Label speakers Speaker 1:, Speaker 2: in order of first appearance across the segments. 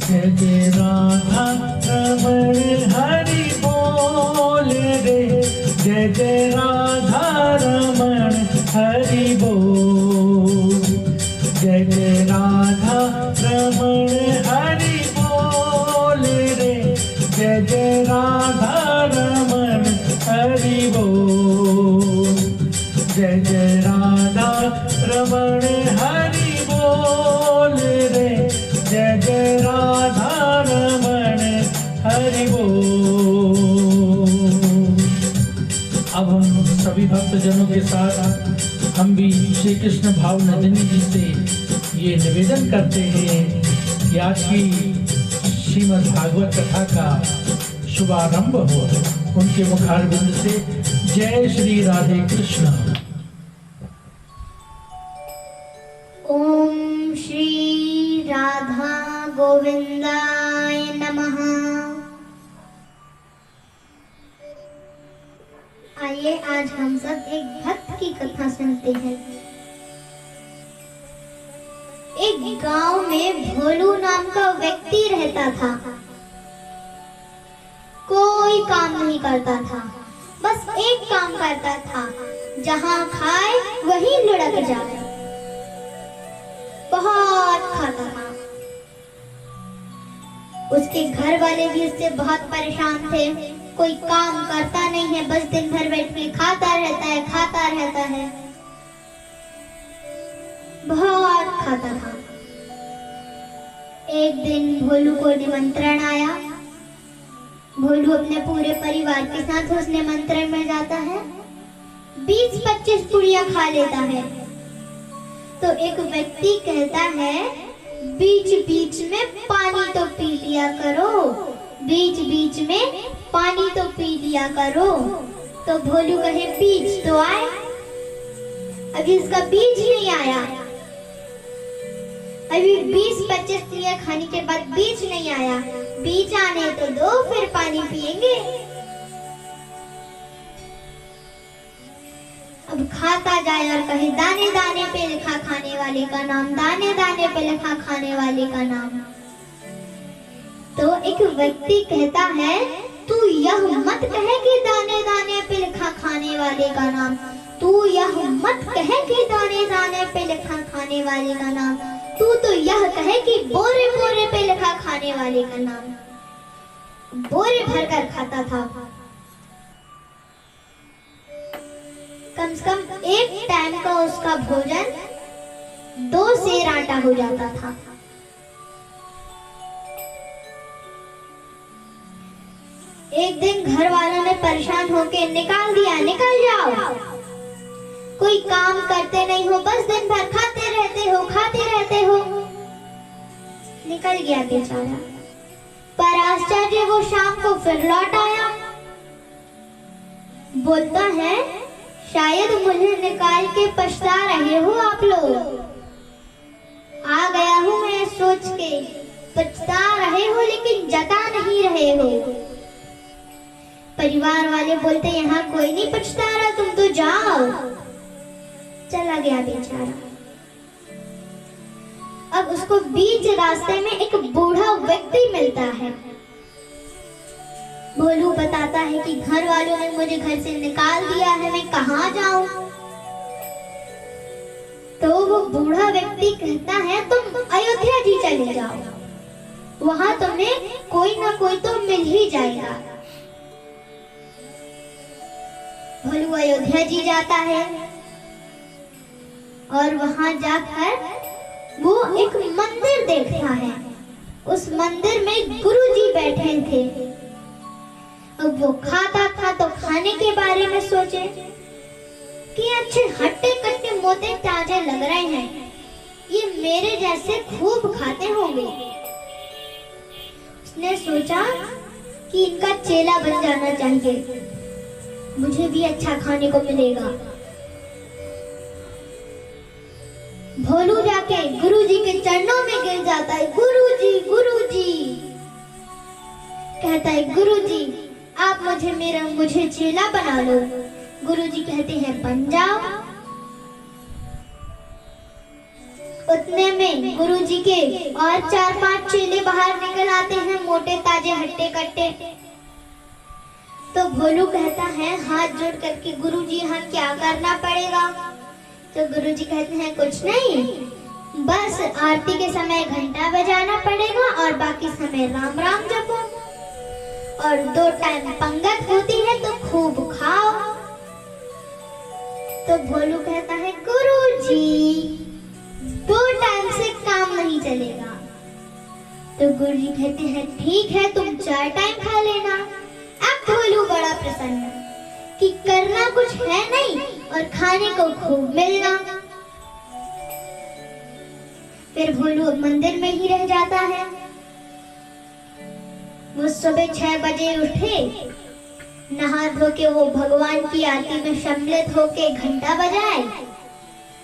Speaker 1: जय जय राधा रमण हरि बोल रे, जय जय राधा रमण हरि बोल, जय जय राधा रमण हरि बोल रे, जय जय राधा रमण हरि बोल, जय जय राधा रमण हरि बोल रे, जय जय राधा रमण हरि बोल। अब हम सभी भक्तजनों के साथ हम भी श्री कृष्ण भाव नंदिनी जी से ये निवेदन करते हैं कि आज की श्रीमद् भागवत कथा का शुभारंभ हो। उनके मुखारविंद से जय श्री राधे कृष्ण।
Speaker 2: ओम श्री राधा गोविंदाय नमः। आइए आज हम सब एक भक्त की कथा सुनते हैं। एक गांव में भोलू नाम का व्यक्ति रहता था। कोई काम नहीं करता था, बस एक काम करता था, जहां खाए वहीं लुढ़क जाए। बहुत खाता था। उसके घर वाले भी उससे बहुत परेशान थे। कोई काम करता नहीं है, बस दिन भर बैठ के खाता रहता है, खाता रहता है। बहुत खाता था। एक दिन भोलू को निमंत्रण आया। भोलू अपने पूरे परिवार के साथ उस निमंत्रण में जाता है। 20-25 पुड़िया खा लेता है। तो एक व्यक्ति कहता है, बीच बीच में पानी तो पी लिया करो, बीच बीच में पानी तो पी लिया करो। तो भोलू कहे, बीज तो आए। अभी उसका बीज नहीं आया। अभी 20-25 पुड़िया खाने के बाद बीज नहीं आया। बीज आने तो दो, फिर पानी पिएंगे। अब खाता जाए और कहे, दाने दाने पे लिखा खाने वाले का नाम, दाने दाने पे लिखा खाने वाले का नाम। तो एक व्यक्ति कहता है, तू यह मत कहे कि दाने दाने पे लिखा खाने वाले का नाम, तू यह मत कहे कि दाने दाने पे लिखा खाने वाले का नाम, तू तो यह कहे कि बोरे बोरे पे लिखा खाने वाले का नाम। बोरे भरकर खाता था। कम से कम एक टाइम का उसका भोजन 2 सेर आटा हो जाता था। एक दिन घर वालों ने परेशान होकर निकाल दिया, निकल जाओ, कोई काम करते नहीं हो, बस दिन भर खाते रहते हो, खाते रहते हो। निकल गया बेचारा। पर आश्चर्य, वो शाम को फिर लौट आया। बोलता है, शायद मुझे निकाल के पछता रहे हो आप लोग। आ गया हूं मैं सोच के, पछता रहे हो लेकिन जता नहीं रहे हो। परिवार वाले बोलते, यहाँ कोई नहीं पछता रहा, तुम तो जाओ। चला गया बेचारा। अब उसको बीच रास्ते में एक बूढ़ा व्यक्ति मिलता है। भोलू बताता है कि घर वालों ने मुझे घर से निकाल दिया है, मैं कहाँ जाऊं। तो वो बूढ़ा व्यक्ति कहता है, तुम अयोध्या जी चले जाओ, वहां तुम्हें कोई ना कोई तो मिल ही जाएगा। भोलू अयोध्या जी जाता है और वहां जाकर वो एक मंदिर देखता है। उस मंदिर में गुरुजी बैठे थे। अब वो खाता था तो खाने के बारे में सोचे कि अच्छे हट्टे कट्टे मोटे ताजे लग रहे हैं, ये मेरे जैसे खूब खाते होंगे। उसने सोचा कि इनका चेला बन जाना चाहिए, मुझे भी अच्छा खाने को मिलेगा। भोलू जाके गुरुजी के चरणों में गिर जाता है। गुरुजी, गुरुजी। कहता है, गुरुजी आप मुझे चेला बना लो। गुरुजी कहते हैं, बन जाओ। उतने में गुरुजी के और 4-5 चेले बाहर निकल आते हैं, मोटे ताजे हट्टे कट्टे। तो भोलू कहता है हाथ जोड़ करके, गुरुजी यहाँ क्या करना पड़ेगा? तो गुरुजी कहते हैं कुछ नहीं, बस आरती के समय घंटा बजाना पड़ेगा और बाकी समय राम राम जपो, और 2 टाइम पंगत होती है तो खूब खाओ। तो भोलू कहता है गुरुजी 2 टाइम से काम नहीं चलेगा। तो गुरुजी कहते हैं ठीक है, तुम 4 टाइम खा लेना। अब भोलू बड़ा प्रसन्न कि करना कुछ है नहीं और खाने को खूब मिलना। फिर भोलू मंदिर में ही रह जाता है। वो सुबह 6 बजे उठे, नहा धो के वो भगवान की आरती में सम्मिलित होके घंटा बजाए,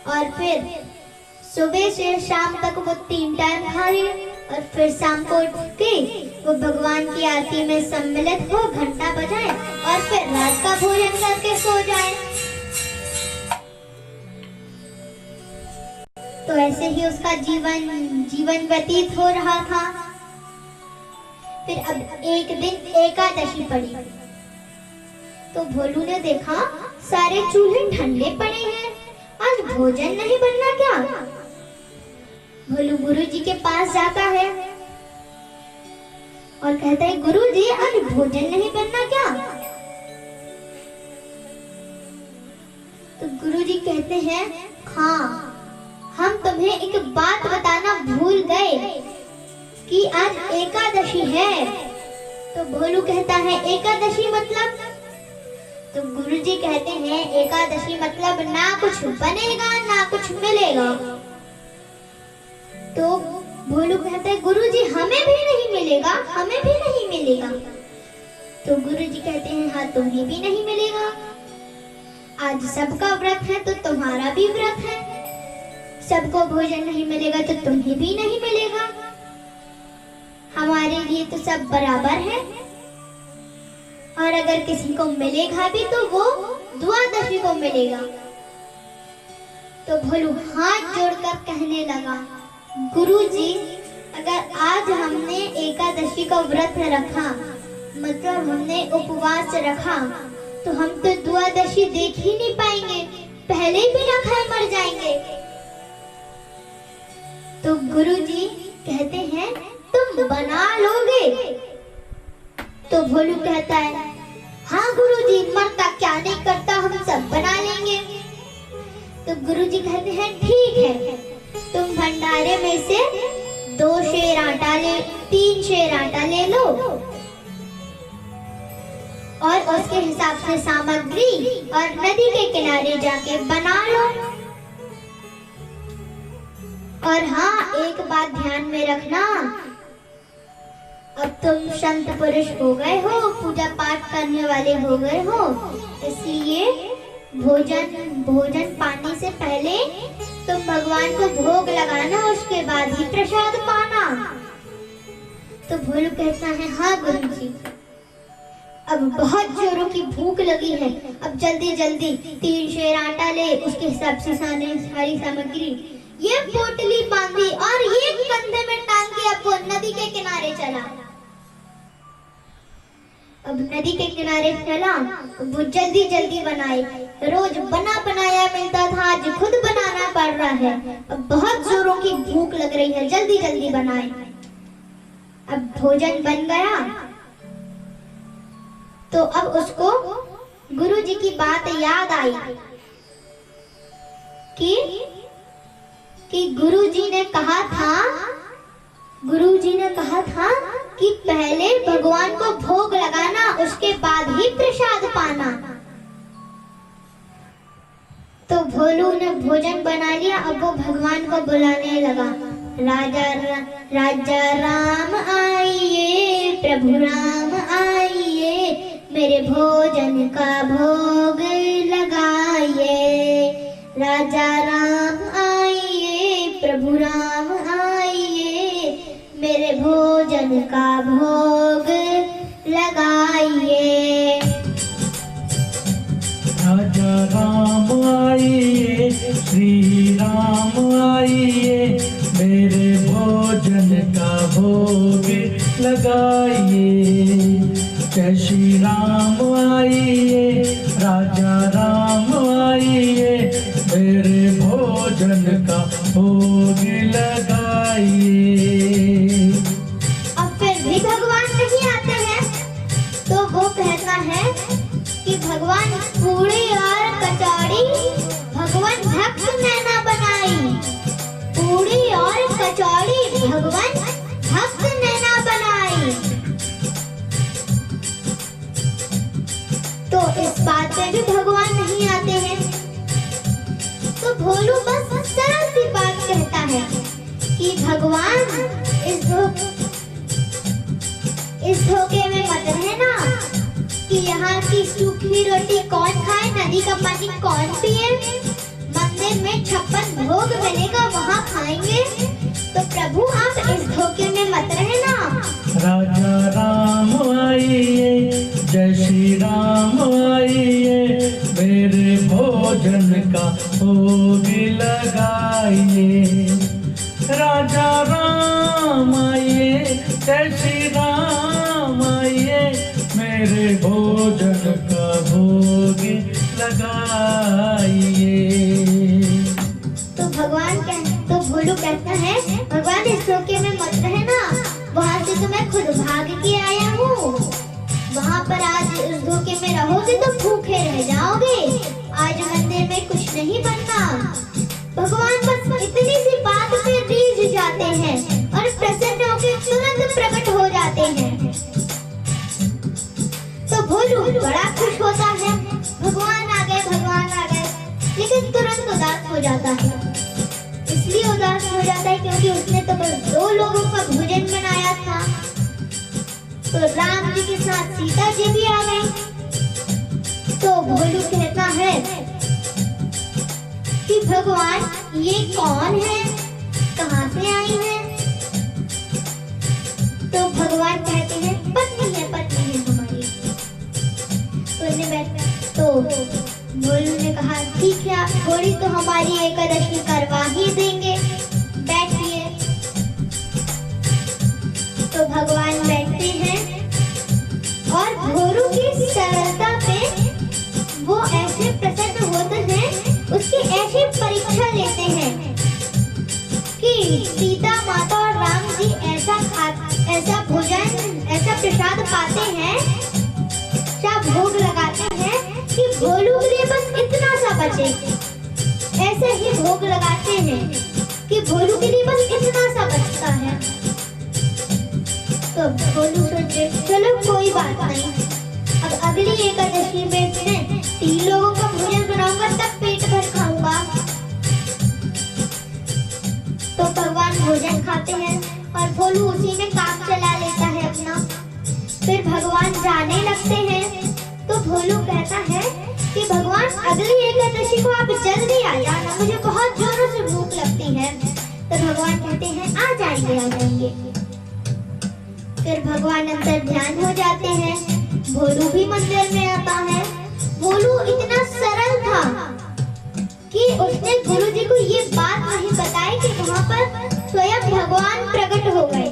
Speaker 2: और फिर सुबह से शाम तक वो 3 टाइम खाए, और फिर शाम को उठ के वो भगवान की आरती में सम्मिलित हो, घंटा बजाए, और फिर रात का भोजन करके सो जाए। तो ऐसे ही उसका जीवन व्यतीत हो रहा था। फिर अब एक दिन एकादशी पड़ी, तो भोलू ने देखा सारे चूल्हे ठंडे पड़े हैं, आज भोजन नहीं बनना क्या? भोलू गुरुजी के पास जाता है और कहता है गुरुजी आज भोजन नहीं बनना क्या? तो गुरुजी कहते हैं हाँ, हम तुम्हें एक बात बताना भूल गए कि आज एकादशी है। तो भोलू कहता है एकादशी मतलब? तो गुरुजी कहते हैं एकादशी मतलब ना कुछ बनेगा ना कुछ मिलेगा। तो भोलू कहता है गुरुजी हमें भी नहीं मिलेगा, हमें भी नहीं मिलेगा। तो गुरुजी कहते हैं हाँ, तुम्हें भी नहीं मिलेगा। आज सबका व्रत है तो तुम्हारा भी व्रत है, सबको भोजन नहीं मिलेगा तो तुम्हें भी नहीं मिलेगा। हमारे लिए तो सब बराबर है, और अगर किसी को मिलेगा भी तो वो द्वादशी को मिलेगा। तो भोलू हाथ जोड़कर कहने लगा गुरुजी, अगर आज हमने एकादशी का व्रत रखा, मतलब हमने उपवास रखा, तो हम तो द्वादशी देख ही नहीं पाएंगे, पहले ही बिना खाए मर जाएंगे। तो गुरुजी कहते हैं तुम बना लोगे? तो भोलू कहता है हाँ गुरुजी, मरता क्या नहीं करता, हम सब बना लेंगे। तो गुरुजी कहते हैं ठीक है, तुम भंडारे में से 2 शेर आटा ले, 3 शेर आटा ले लो, और उसके हिसाब से सामग्री और नदी के किनारे जाके बना लो। और हाँ, एक बात ध्यान में रखना, अब तुम संत पुरुष हो गए हो, पूजा पाठ करने वाले हो गए हो, इसलिए भोजन पाने से पहले तुम भगवान को भोग लगाना, उसके बाद ही प्रसाद पाना। तो भोलू कहता है हाँ गुरुजी, अब बहुत जोरों की भूख लगी है, अब जल्दी जल्दी 3 शेर आटा ले, उसके हिसाब से सारी सामग्री, ये पोटली बांधी और ये कंधे में टांग के अब वो नदी के किनारे चला। अब नदी के किनारे चला, वो जल्दी जल्दी बनाए, रोज बना बनाया मिलता था, आज खुद बनाना पड़ रहा है। अब बहुत जोरों की भूख लग रही है, जल्दी जल्दी बनाए। अब भोजन बन गया, तो अब उसको गुरुजी की बात याद आई कि गुरुजी ने कहा था कि पहले भगवान को भोग लगाना, उसके बाद ही प्रसाद पाना। तो भोलू ने भोजन बना लिया, अब वो भगवान को बुलाने लगा, राजा राम आइए, प्रभु राम आइए, मेरे भोजन का भोग लगाइए। राजा राम आइए, प्रभु राम आइए, मेरे भोजन का भोग लगाइए।
Speaker 1: राजा राम आइए, श्री राम आइए, भोग लगाइए। जय श्री राम आइए, राजा राम आइए, मेरे भोजन का भोग लगाइए।
Speaker 2: अब फिर भी भगवान नहीं आते हैं तो वो कहता है कि भगवान पूरी और कचौड़ी भगवान भक्त नैना बनाई। पूरी और कचौड़ी भगवान भक्त नैना बनाई। तो इस बात पे भी भगवान नहीं आते हैं। तो भोलू बस सरल सी बात कहता है कि भगवान इस धोखे में मत रहना कि यहाँ की सूखी रोटी कौन खाए, नदी का पानी कौन पिए, मंदिर में 56 भोग मिलेगा वहाँ खाएंगे। तो प्रभु आप इस धोखे में मत रहना।
Speaker 1: राजा राम आइए, जय श्री राम आइए, मेरे भोजन का भोग लगाइए। राजा राम आइए, जय श्री राम आइए, मेरे भोजन का भोग लगाइए।
Speaker 2: तो भोलू कहता है भगवान इस धोखे में मत रहना, वहाँ से तो मैं खुद भाग के आया हूँ। वहाँ पर आज इस धोखे में रहोगे तो भूखे रह जाओगे। आज मंदिर में कुछ नहीं बनना। भगवान बस इतनी सी बात पे रीझ जाते हैं और प्रसन्न होकर तुरंत प्रकट हो जाते हैं। तो भोलू बड़ा खुश होता है, भगवान आ गए, लेकिन तुरंत उदास हो जाता है। इसलिए उदास हो जाता है क्योंकि उसने तो बस 2 लोगों का भोजन बनाया था। तो राम जी के साथ सीता जी भी आ गई। तो भोलू कहता है कि भगवान ये कौन है, कहाँ से आई है? तो भगवान कहते हैं पत्नी है हमारी। तो भोलू ने कहा ठीक है, आप थोड़ी तो हमारी एकादशी करवा ही देंगे, बैठिए। तो भगवान बैठते हैं और भोलू की सरलता पे वो ऐसे प्रसन्न होते हैं, उसकी ऐसी परीक्षा लेते हैं कि सीता माता और राम जी ऐसा भोजन, ऐसा प्रसाद पाते हैं, क्या भोग लगाते हैं कि भोलू के लिए बस इतना सा बचे। ऐसे ही भोग लगाते हैं कि भोलू के लिए बस इतना सा बचता है। तो भोलू सोचे चलो कोई बात नहीं, अब अगली एकादशी में 3 लोगों का भोजन बनाऊंगा, तब पेट भर खाऊंगा। तो भगवान भोजन खाते हैं और भोलू उसी में काम चला लेता है अपना। फिर भगवान जाने लगते हैं। तो भोलू कहता है कि भगवान अगली एकादशी को आप जल्दी आ जाना, मुझे बहुत जोरों से भूख लगती है। तो भगवान कहते हैं आ जाएंगे। फिर भगवान अंदर ध्यान हो जाते हैं। भोलू भी मंदिर में आता है। भोलू इतना सरल था कि उसने गुरु जी को ये बात नहीं बताई कि वहाँ पर स्वयं भगवान प्रकट हो गए।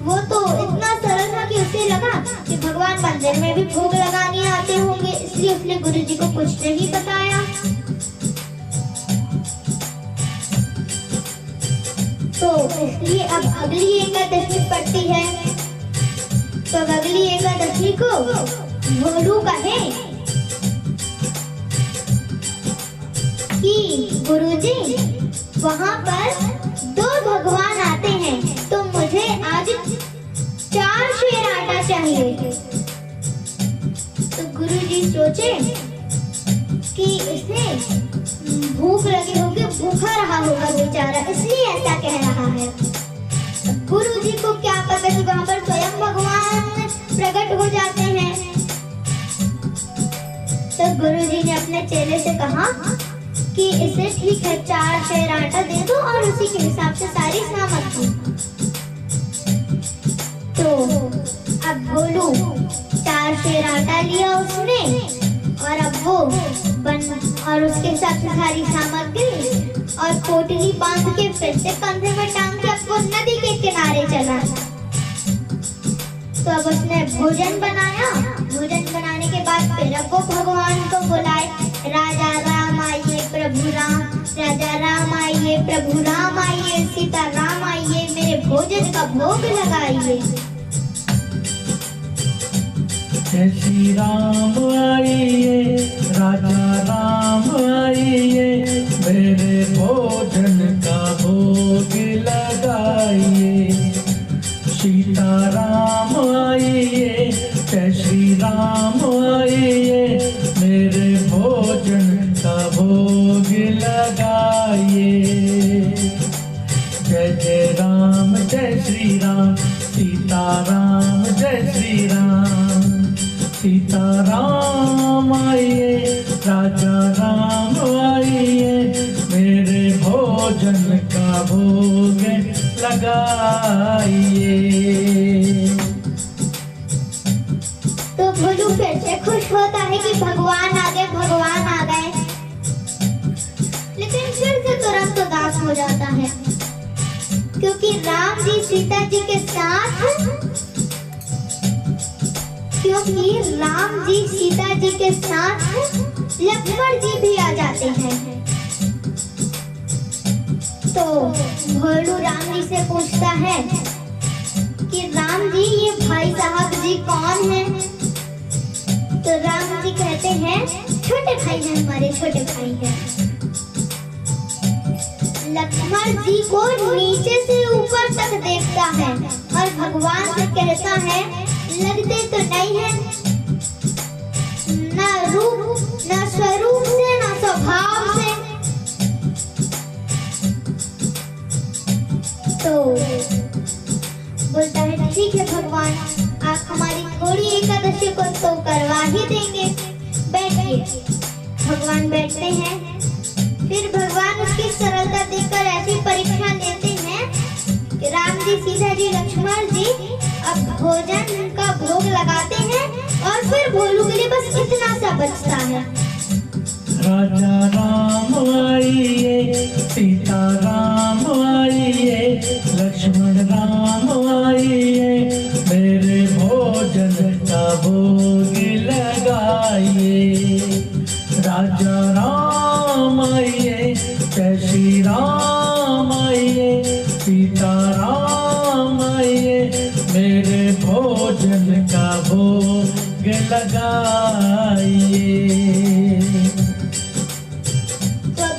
Speaker 2: वो तो इतना सरल था कि उसे लगा कि भगवान मंदिर में भी भोग लगाने आते होंगे, इसलिए उसने गुरु जी को कुछ नहीं बताया। तो इसलिए अब अगली एकादशी पड़ती है। तो अगली एकादशी को भोलू कहे कि गुरुजी वहाँ पर 2 भगवान आते हैं, तो मुझे आज 4 शेर आटा चाहिए। तो गुरुजी सोचे कि इसे भूख लगी होगी, भूखा रहा होगा बेचारा, इसलिए ऐसा कह रहा है। गुरुजी को क्या पता कि वहाँ पर स्वयं भगवान प्रकट हो जाते हैं। तो गुरुजी ने अपने चेले से कहा कि इसे ठीक है 4 शेर आटा दे दो और उसी के हिसाब से सारी सामग्री। तो अब भोलू 4 शेर आटा लिया उसने और अब वो और उसके साथ सारी सामग्री और पोटली बांध के फिर से कंधे में टांग के अब वो नदी के किनारे भोजन बनाया। भोजन बनाने के बाद फिर अब वो भगवान को बुलाए, राजा राम आइए प्रभु राम, राजा राम आइए प्रभु राम आइए, सीता राम आइए मेरे भोजन का भोग लगाइए।
Speaker 1: जय श्री राम आइए, राजा राम आइए, मेरे भोजन का भोग लगाइए। सीता राम आइए, जय श्री राम आइए, मेरे भोजन का भोग लगाइए। जय जय राम जय श्री राम, सीता राम जय श्री राम। सीता राम आइए, राजा राम आइए, मेरे भोजन का भोग लगाइए।
Speaker 2: तो भोलू फिर से खुश होता है कि भगवान आ गए, भगवान आ गए, लेकिन फिर से तुरंत उदास हो जाता है, क्योंकि राम जी सीता जी के साथ, क्योंकि राम जी सीता जी के साथ लक्ष्मण जी भी आ जाते हैं। तो भोलू राम जी से पूछता है कि राम जी ये भाई साहब जी कौन हैं? तो राम जी कहते हैं छोटे भाई हैं, हमारे छोटे भाई हैं। लक्ष्मण जी को नीचे से ऊपर तक देखता है और भगवान से कहता है लगते तो नहीं है, ना रूप ना स्वरूप से ना स्वभाव से। तो बोलता है ठीक है भगवान, आप हमारी थोड़ी एकादशी को तो करवा ही देंगे, बैठिए। भगवान बैठते हैं। फिर भगवान उसकी सरलता देखकर ऐसी परीक्षा लेते हैं कि राम जी सीता जी लक्ष्मण जी अब भोजन का भोग लगाते हैं और फिर भोलू के लिए बस इतना सा बचता है।
Speaker 1: राजा राम आइए, सीता राम आइए, लक्ष्मण राम आइए, मेरे भोजन का भोग लगाइए। राजा राम आइए, जय श्री राम आइए, सीता राम आइए, मेरे भोजन का भोग लगाइए।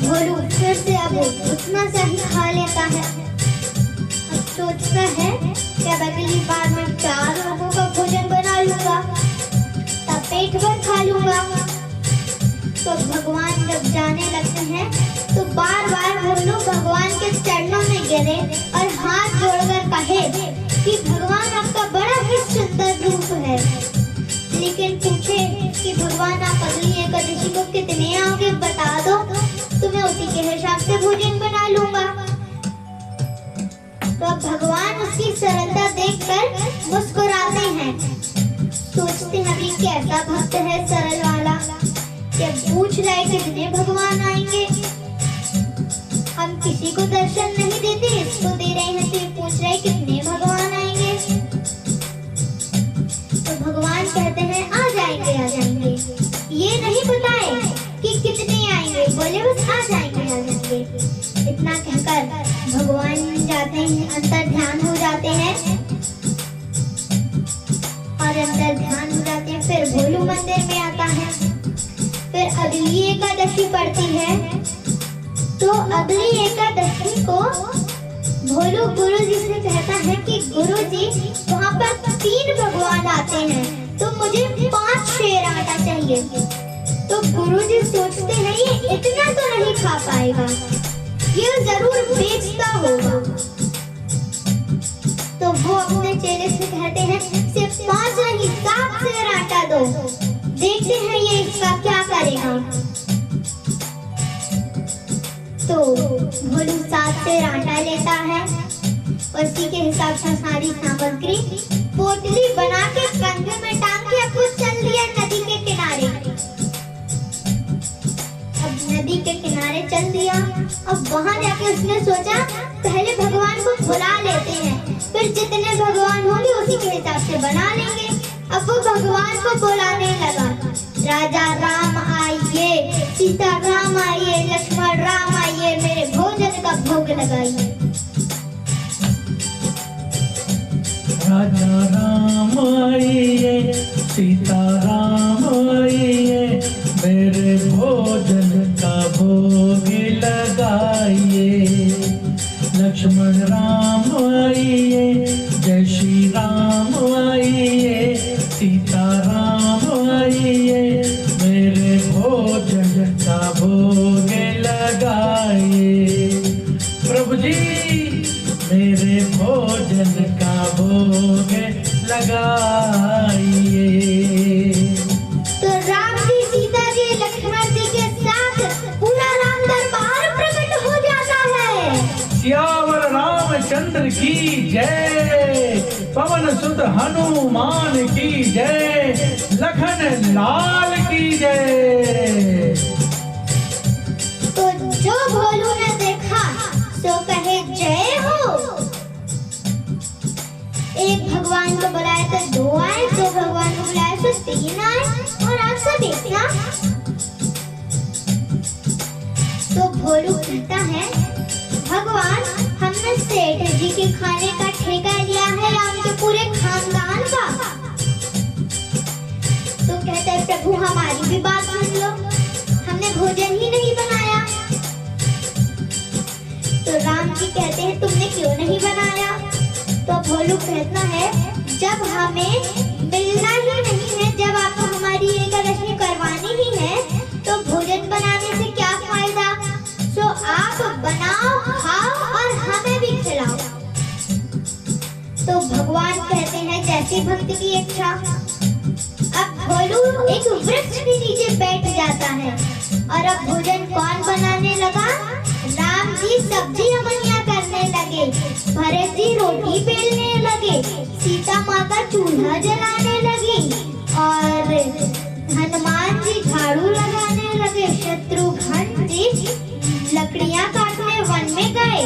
Speaker 2: भोलू फिर से अब उतना सा ही खा लेता है। अब सोचता है कि अब अगली बार मैं 4 लोगों का भोजन बना लूंगा, तब पेट भर खा लूंगा। तो भगवान जब जाने लगते हैं तो बार बार भोलू भगवान के चरणों में गिरे और हाथ जोड़कर कहे कि भगवान आपका बड़ा ही सुंदर रूप है, लेकिन पूछे कि भगवान आप अगली एकादशी को कितने आओगे बता दो, तो मैं उसी के हिसाब से भोजन बना लूंगा। तो अब भगवान उसकी सरलता देखकर मुस्कुराते हैं। सोचते हैं अभी कैसा भक्त है सरल वाला, क्या पूछ रहा है कितने भगवान आएंगे, हम किसी को दर्शन नहीं देते, इसको दे रहे हैं, तो पूछ रहे कितने भगवान आएंगे। तो भगवान कहते हैं आ जाएंगे आ जाएंगे, ये नहीं बताए कि कितने आएंगे, बोले बस आ जाएंगे आ जाएंगे। इतना कहकर भगवान जाते हैं, अंतर ध्यान हो जाते हैं और अंतर ध्यान हो जाते हैं। फिर भोलू मंदिर में आता है। फिर अगली एकादशी पड़ती है। तो अगली एकादशी को भोलू गुरुजी से कहता है कि गुरुजी वहाँ पर 3 भगवान आते हैं, तो मुझे 5 शेर आटा चाहिए। तो गुरुजी सोचते हैं ये इतना तो नहीं खा पाएगा, ये जरूर बेचता होगा। तो वो अपने चेले से कहते हैं सिर्फ 5 नहीं 7 शेर आटा दो, देखते हैं ये इसका क्या करेगा। तो भोलू 7 शेर आटा लेता है और उसी के हिसाब से सारी सामग्री पोटली बना के कंधे में टांग के अब चल दिया नदी के किनारे। अब नदी के किनारे चल दिया। अब वहां जाके उसने सोचा पहले भगवान को बुला लेते हैं, फिर जितने भगवान होंगे उसी के हिसाब से बना लेंगे। अब वो भगवान को बुलाने लगा, राजा राम आइए, सीता राम आइए, लक्ष्मण राम आइए, मेरे भोजन का भोग लगाइए।
Speaker 1: राजा राम आइए, सीता राम आइए, मेरे भोजन का भोग लगाइए। लक्ष्मण राम आइए, जय श्री राम आइए, सीता राम आइए, मेरे भोजन का भोग लगाइए। प्रभु जी मेरे भोजन का भोग लगाइए।
Speaker 2: तो राम जी, सीता जी, लक्ष्मण जी के साथ पूरा राम दरबार प्रकट हो जाता है।
Speaker 1: सियावर रामचंद्र की जय, पवन सुत हनुमान की जय, लखन लाल की जय।
Speaker 2: तो जो भोलू ने देखा सो कहे जय हो। एक भगवान को बुलाया तो दो आए, दो भगवान को बुलाया तो तीन आए, और आप सब देखना। तो भोलू कहता है, भगवान हमने सेठ जी के खाने का ठेका लिया है, आपके पूरे खानदान का। तो कहता है, प्रभु हमारी भी बात सुन लो, हमने भोजन ही नहीं बनाया। तो राम जी कहते हैं, तुमने क्यों नहीं बनाया? तो भोलू कहता है, जब हमें मिलना ही नहीं है, जब आपको हमारी एकादशी करवानी ही है, तो भोजन बनाने से क्या फायदा? तो आप बनाओ, खाओ और हमें भी खिलाओ। तो भगवान कहते हैं, जैसी भक्त की इच्छा। अब भोलू एक वृक्ष के नीचे बैठ जाता है, और अब भोजन कौन बनाने लगा? राम जी सब्जी अमनिया करने लगे, भरत जी रोटी बेलने लगे, सीता माता चूल्हा जलाने लगी, और हनुमान जी झाड़ू लगाने लगे, शत्रुघ्न जी लकड़ियां काटने वन में गए।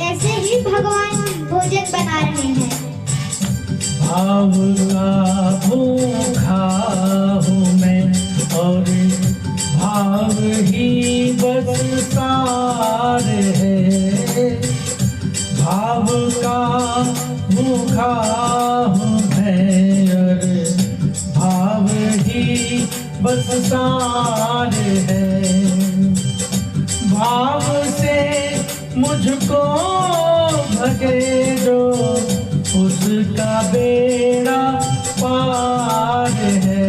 Speaker 2: ऐसे ही भगवान भोजन बना रहे हैं।
Speaker 1: भाव का भूखा हूँ मैं, और भाव ही बस सार है। भाव का भूखा हूँ मैं, और भाव ही बस सार है। भाव से मुझको भजे जो, उसका बेड़ा पार है।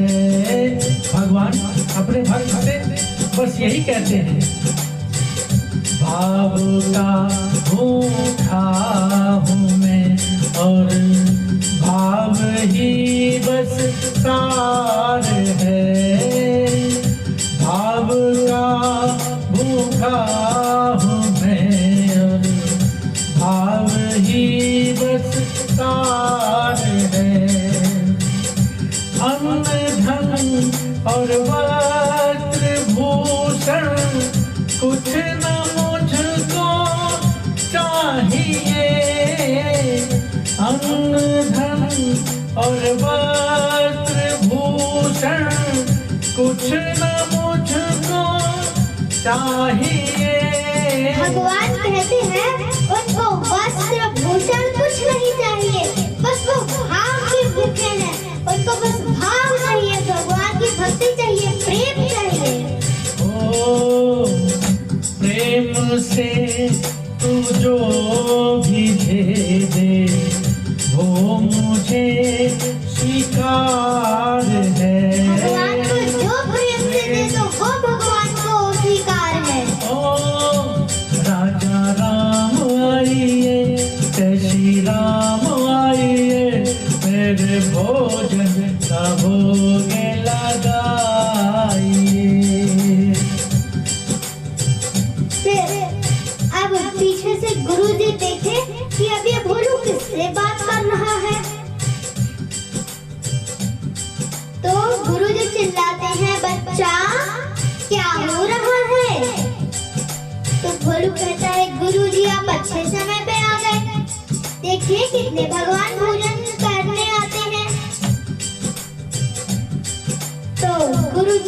Speaker 1: भगवान अपने भक्त से बस यही कहते हैं, भाव का भूखा हूँ मैं, और भाव ही बस सार है। भाव का भूखा हूँ मैं, और भाव ही बस सार है। अन्न धन और वस्त्र भूषण कुछ न मुझको चाहिए। अन्न धन और वस्त्र भूषण कुछ न मुझको चाहिए।
Speaker 2: भगवान कहते हैं, उनको वस्त्र भूषण कुछ नहीं चाहिए, बस वो भाव के भूखे हैं। उनको बस भाव चाहिए, भगवान की भक्ति चाहिए, प्रेम चाहिए।
Speaker 1: ओ प्रेम से तू जो भी दे दे, वो मुझे स्वीकार है।
Speaker 2: भगवान को जो प्रेम से दे दो, वो भगवान को स्वीकार है।
Speaker 1: ओ राजा राम आइए, जय श्री राम आइए, मेरे भोजन का भोग लगाइए।
Speaker 2: फिर अब पीछे से गुरु जी देखे कि अब ये भोलू किससे बात कर रहा है। तो गुरु जी चिल्लाते हैं, बच्चा क्या हो रहा है? तो भोलू कहता है, गुरु जी आप अच्छे समय पे आ गए, देखिए कितने भगवान भोजन करने आते हैं।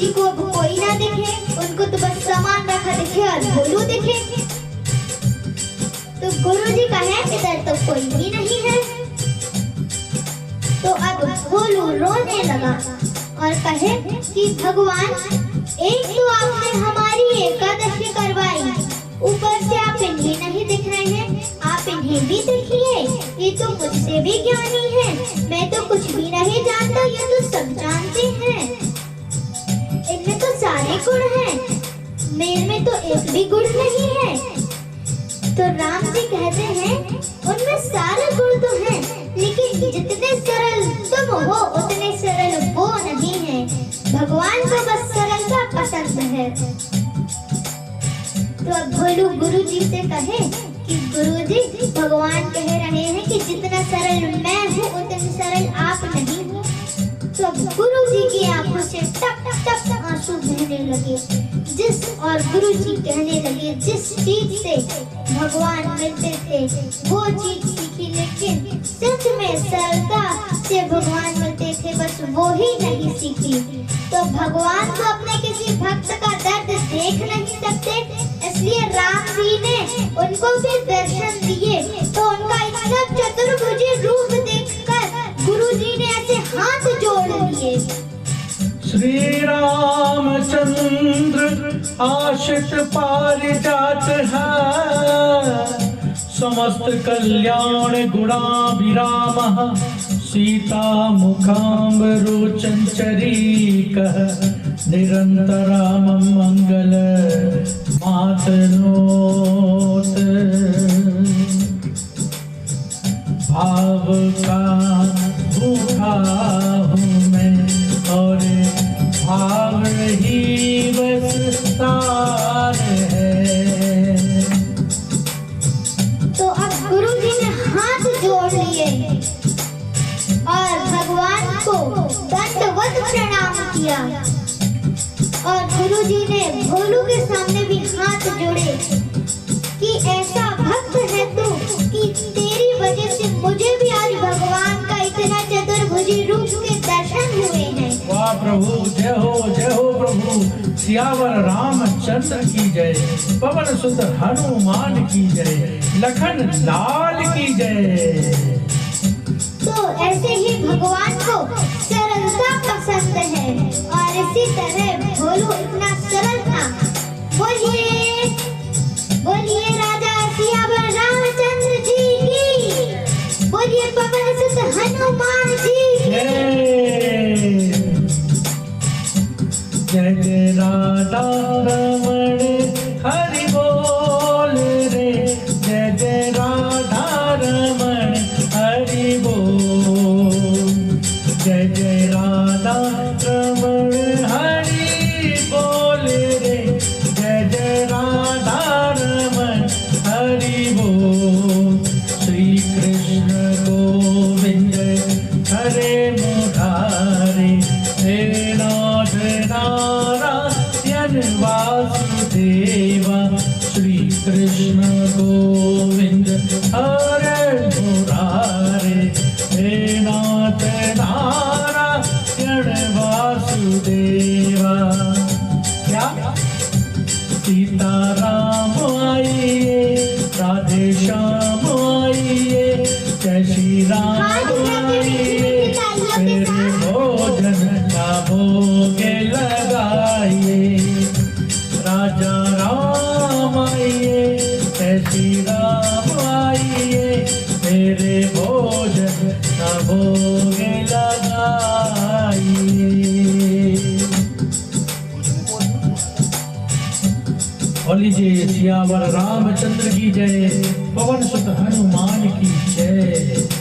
Speaker 2: जी को अब कोई ना दिखे, उनको तो बस सामान रखा दिखे और भोलू दिखे। तो गुरु जी कहे इधर तो कोई भी नहीं है। तो अब भोलू रोने लगा और कहे कि भगवान, एक तो आपने हमारी एकादशी करवाई, ऊपर से आप इन्हें नहीं दिख रहे हैं, आप इन्हें भी देखिए, ये तो मुझसे भी ज्ञानी है, मैं तो कुछ भी नहीं जानता, ये तो सब जानते हैं, इनमें तो सारे गुण हैं, मेरे में तो एक भी गुण नहीं है। तो राम जी कहते हैं उनमें सारे गुण तो हैं, लेकिन जितने सरल तुम हो उतने सरल वो नहीं है, भगवान को बस सरलता पसंद है। तो अब भोलू गुरु जी से कहे कि गुरु जी, भगवान कह रहे हैं कि जितना सरल मैं हूँ उतने सरल आप नहीं हो। तो गुरु जी की आंखों से टप टप आंसू बहने लगे। और गुरु जी कहने लगे जिस चीज से भगवान मिलते थे वो चीज सीखी, लेकिन सच में सरलता से भगवान मिलते थे बस वो ही नहीं सीखी। तो भगवान तो अपने किसी भक्त का दर्द देख नहीं सकते, इसलिए राम जी ने उनको भी दर्शन दिए। तो उनका इतना चतुर्भुजी रूप देखकर गुरु जी ने ऐसे हाथ जोड़ लिए।
Speaker 1: श्री रामचंद्र आशित पारिजात है, समस्त कल्याण गुणाभिरामः, सीता मुखाम्बरोचन चरीकः, निरन्तरामं मंगल मातनोत। भाव का भूखा हूँ मैं और भाव ही बस तार है।
Speaker 2: तो अब गुरु जी ने हाथ जोड़ लिए और भगवान को दंडवत प्रणाम किया। और गुरु जी ने भोलू के सामने भी हाथ जोड़े कि ऐसा भक्त है तू कि तेरी वजह से मुझे भी आज भगवान का इतना चतुर्भुजी रूप के दर्शन हुए हैं।
Speaker 1: वाह प्रभु, जय हो प्रभु। सियावर रामचंद्र की जय, पवन सुत हनुमान की जय, लखन लाल की जय।
Speaker 2: तो ऐसे ही भगवान को सरलता पसंद है और इसी तरह भोलू इतना सरल था। बोलिए बोलिए राजा सियावर रामचंद्र जी की, बोलिए पवन सुत हनुमान जी की।
Speaker 1: जय जय राधा रमण हरि बोल रे, जय जय राधा रमण हरि बोल, जय जय राधा रमण हरि बोल रे, जय जय राधा रमण हरि बोल। श्री कृष्ण गोविंद हरे मुरारे, हे नाथ नारायण वासुदेवा। श्री कृष्ण गोविंद हरे मुरारे, हे नाथ नारायण वासुदेवा। क्या सीता राम आइए, राधे श्याम आइए, जय श्री राम आइए, मेरे भोजन का भोग लगाइए। राजा राम आइए, जय श्री राम आइए, मेरे भोजन का भोग लगाइए। और लीजिए सियावर रामचंद्र की जय, पवन सुत हनुमान की जय।